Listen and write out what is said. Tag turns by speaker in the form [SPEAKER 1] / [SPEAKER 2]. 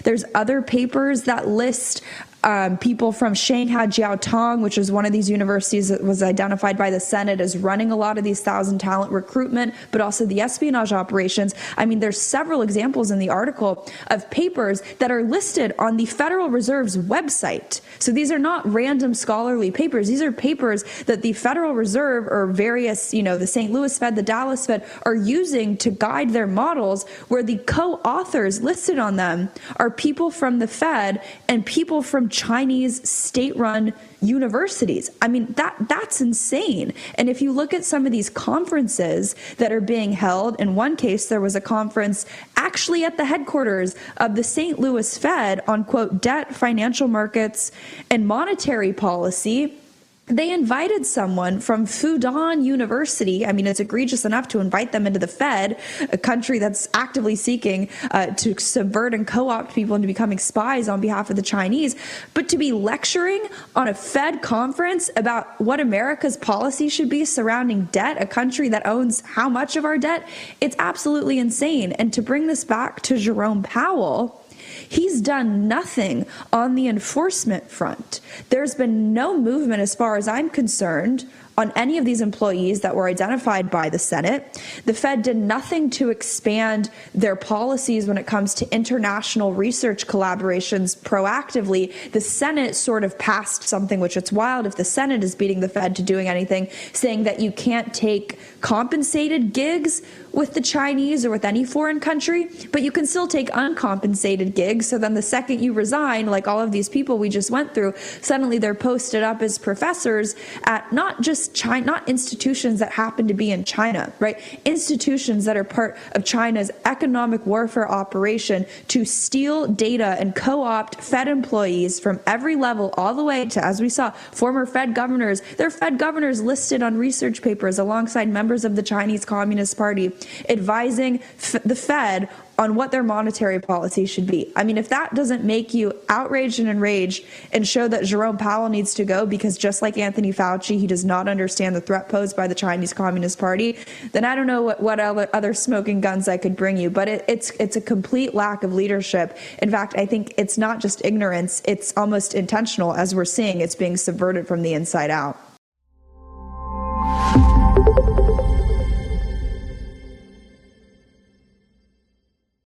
[SPEAKER 1] There's other papers that list people from Shanghai Jiaotong, which is one of these universities that was identified by the Senate as running a lot of these 1,000 talent recruitment, but also the espionage operations. I mean, there's several examples in the article of papers that are listed on the Federal Reserve's website. So these are not random scholarly papers. These are papers that the Federal Reserve or various, the St. Louis Fed, the Dallas Fed are using to guide their models, where the co-authors listed on them are people from the Fed and people from Chinese state-run universities. I mean, that's insane. And if you look at some of these conferences that are being held, in one case, there was a conference actually at the headquarters of the St. Louis Fed on, quote, debt, financial markets, and monetary policy. They invited someone from Fudan University. I mean, it's egregious enough to invite them into the Fed, a country that's actively seeking to subvert and co-opt people into becoming spies on behalf of the Chinese. But to be lecturing on a Fed conference about what America's policy should be surrounding debt, a country that owns how much of our debt, it's absolutely insane. And to bring this back to Jerome Powell, he's done nothing on the enforcement front. There's been no movement, as far as I'm concerned, on any of these employees that were identified by the Senate. The Fed did nothing to expand their policies when it comes to international research collaborations proactively. The Senate sort of passed something, which it's wild if the Senate is beating the Fed to doing anything, saying that you can't take compensated gigs with the Chinese or with any foreign country, but you can still take uncompensated gigs. So then the second you resign, like all of these people we just went through, suddenly they're posted up as professors at not just China, not institutions that happen to be in China, right? Institutions that are part of China's economic warfare operation to steal data and co-opt Fed employees from every level, all the way to, as we saw, former Fed governors. There are Fed governors listed on research papers alongside members of the Chinese Communist Party, advising the Fed on what their monetary policy should be. I mean, if that doesn't make you outraged and enraged and show that Jerome Powell needs to go because, just like Anthony Fauci, he does not understand the threat posed by the Chinese Communist Party, then I don't know what other smoking guns I could bring you. But it's a complete lack of leadership. In fact, I think it's not just ignorance, it's almost intentional. As we're seeing, it's being subverted from the inside out.